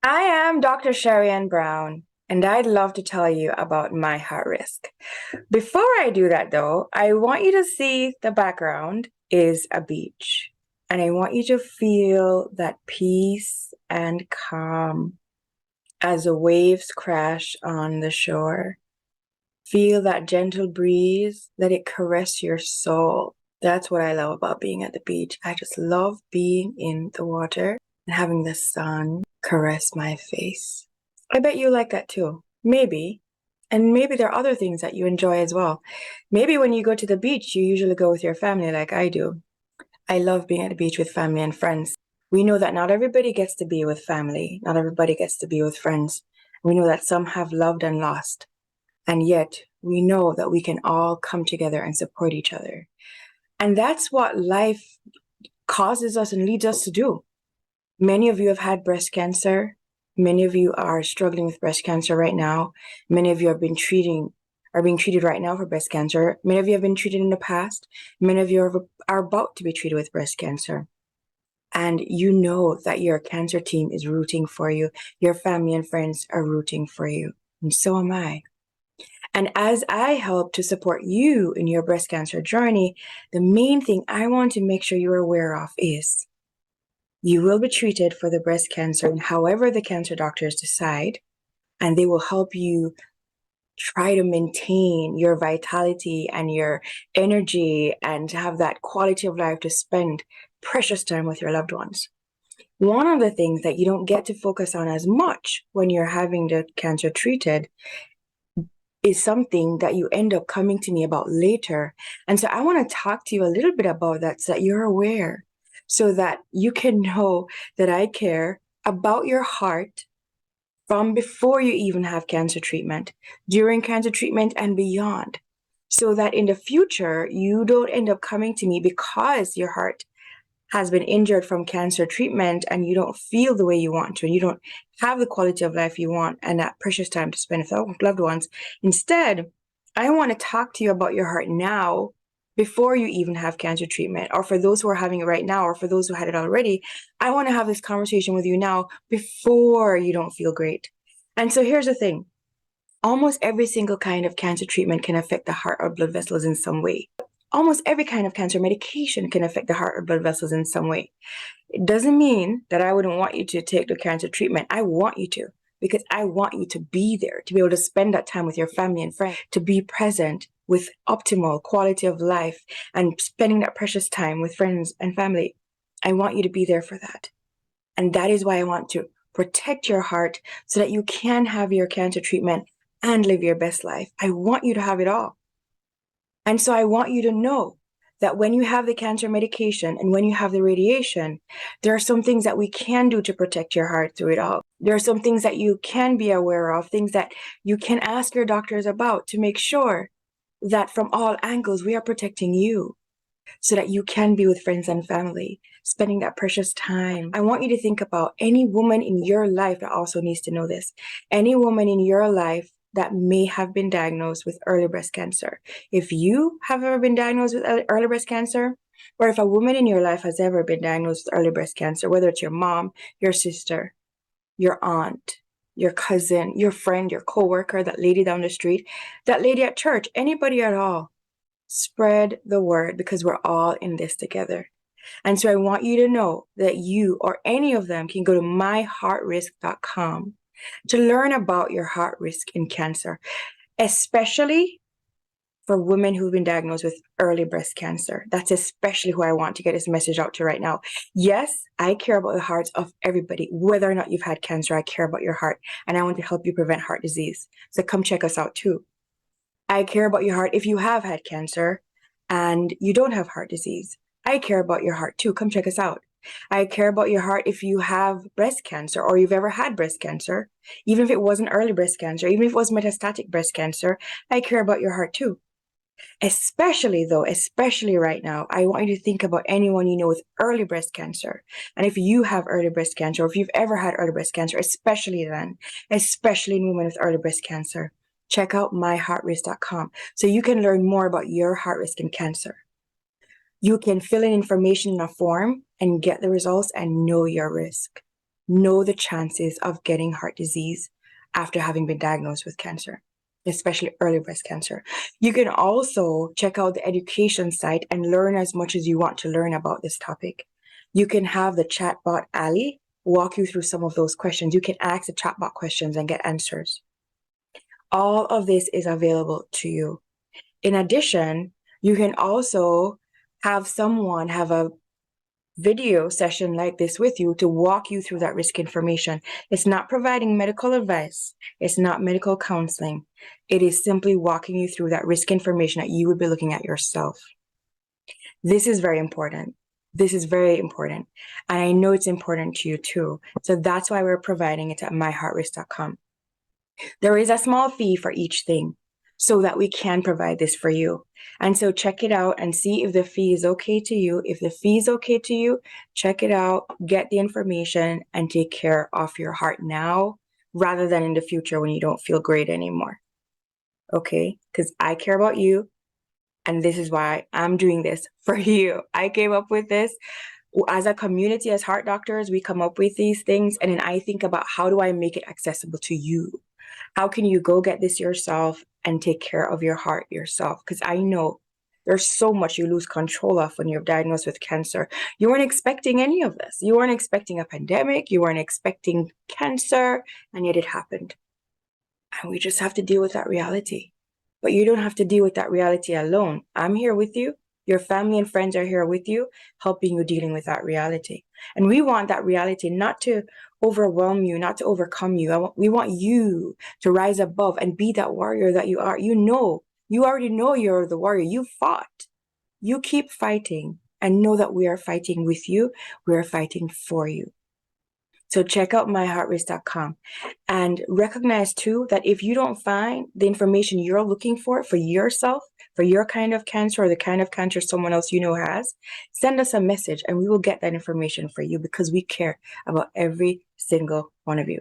I am Dr. Sherry Ann Brown, and I'd love to tell you about my heart risk. Before I do that, though, I want you to see the background is a beach, and I want you to feel that peace and calm as the waves crash on the shore. Feel that gentle breeze, let it caress your soul. That's what I love about being at the beach. I just love being in the water and having the sun caress my face. I bet you like that too. Maybe. And maybe there are other things that you enjoy as well. Maybe when you go to the beach, you usually go with your family like I do. I love being at the beach with family and friends. We know that not everybody gets to be with family, not everybody gets to be with friends. We know that some have loved and lost. And yet we know that we can all come together and support each other. And that's what life causes us and leads us to do. Many of you have had breast cancer. Many of you are struggling with breast cancer right now. Many of you are being treated right now for breast cancer. Many of you have been treated in the past. Many of you are about to be treated with breast cancer. And you know that your cancer team is rooting for you. Your family and friends are rooting for you. And so am I. And as I help to support you in your breast cancer journey, the main thing I want to make sure you're aware of is you will be treated for the breast cancer however the cancer doctors decide, and they will help you try to maintain your vitality and your energy and have that quality of life to spend precious time with your loved ones. One of the things that you don't get to focus on as much when you're having the cancer treated is something that you end up coming to me about later. And so I want to talk to you a little bit about that so that you're aware, so that you can know that I care about your heart from before you even have cancer treatment, during cancer treatment, and beyond. So that in the future, you don't end up coming to me because your heart has been injured from cancer treatment and you don't feel the way you want to, and you don't have the quality of life you want and that precious time to spend with loved ones. Instead, I want to talk to you about your heart now before you even have cancer treatment, or for those who are having it right now, or for those who had it already. I want to have this conversation with you now before you don't feel great. And so here's the thing. Almost every single kind of cancer treatment can affect the heart or blood vessels in some way. Almost every kind of cancer medication can affect the heart or blood vessels in some way. It doesn't mean that I wouldn't want you to take the cancer treatment. I want you to, because I want you to be there, to be able to spend that time with your family and friends, to be present with optimal quality of life and spending that precious time with friends and family. I want you to be there for that. And that is why I want to protect your heart so that you can have your cancer treatment and live your best life. I want you to have it all. And so I want you to know that when you have the cancer medication and when you have the radiation, there are some things that we can do to protect your heart through it all. There are some things that you can be aware of, things that you can ask your doctors about to make sure that from all angles, we are protecting you so that you can be with friends and family, spending that precious time. I want you to think about any woman in your life that also needs to know this. Any woman in your life that may have been diagnosed with early breast cancer. If you have ever been diagnosed with early breast cancer, or if a woman in your life has ever been diagnosed with early breast cancer, whether it's your mom, your sister, your aunt, your cousin, your friend, your coworker, that lady down the street, that lady at church, anybody at all, spread the word because we're all in this together. And so I want you to know that you or any of them can go to myheartrisk.com to learn about your heart risk in cancer, especially for women who've been diagnosed with early breast cancer. That's especially who I want to get this message out to right now. Yes, I care about the hearts of everybody. Whether or not you've had cancer, I care about your heart, and I want to help you prevent heart disease. So come check us out too. I care about your heart if you have had cancer and you don't have heart disease. I care about your heart too. Come check us out. I care about your heart if you have breast cancer or you've ever had breast cancer, even if it wasn't early breast cancer, even if it was metastatic breast cancer. I care about your heart too. Especially though, especially right now, I want you to think about anyone you know with early breast cancer. And if you have early breast cancer, or if you've ever had early breast cancer, especially then, especially in women with early breast cancer, check out myheartrisk.com so you can learn more about your heart risk and cancer. You can fill in information in a form and get the results and know your risk. know the chances of getting heart disease after having been diagnosed with cancer, especially early breast cancer. You can also check out the education site and learn as much as you want to learn about this topic. You can have the chatbot Ali walk you through some of those questions. You can ask the chatbot questions and get answers. All of this is available to you. In addition, you can also have someone have a video session like this with you to walk you through that risk information. It's not providing medical advice. It's not medical counseling. It is simply walking you through that risk information that you would be looking at yourself. This is very important. This is very important. And I know it's important to you too. So that's why we're providing it at myheartrisk.com. There is a small fee for each thing so that we can provide this for you. And so check it out and see if the fee is okay to you. If the fee is okay to you, check it out, get the information, and take care of your heart now rather than in the future when you don't feel great anymore. Okay? Because I care about you, and this is why I'm doing this for you. I came up with this. As a community, as heart doctors, we come up with these things, and then I think about how do I make it accessible to you? How can you go get this yourself and take care of your heart yourself? Because I know there's so much you lose control of when you're diagnosed with cancer. You weren't expecting any of this. You weren't expecting a pandemic. You weren't expecting cancer, and yet it happened. And we just have to deal with that reality. But you don't have to deal with that reality alone. I'm here with you. Your family and friends are here with you, helping you dealing with that reality. And we want that reality not to overwhelm you, not to overcome you. We want you to rise above and be that warrior that you are. You already know you're the warrior. You fought. You keep fighting and know that we are fighting with you. We are fighting for you. So check out myheartrisk.com and recognize too that if you don't find the information you're looking for yourself, for your kind of cancer or the kind of cancer someone else you know has, send us a message and we will get that information for you because we care about every single one of you.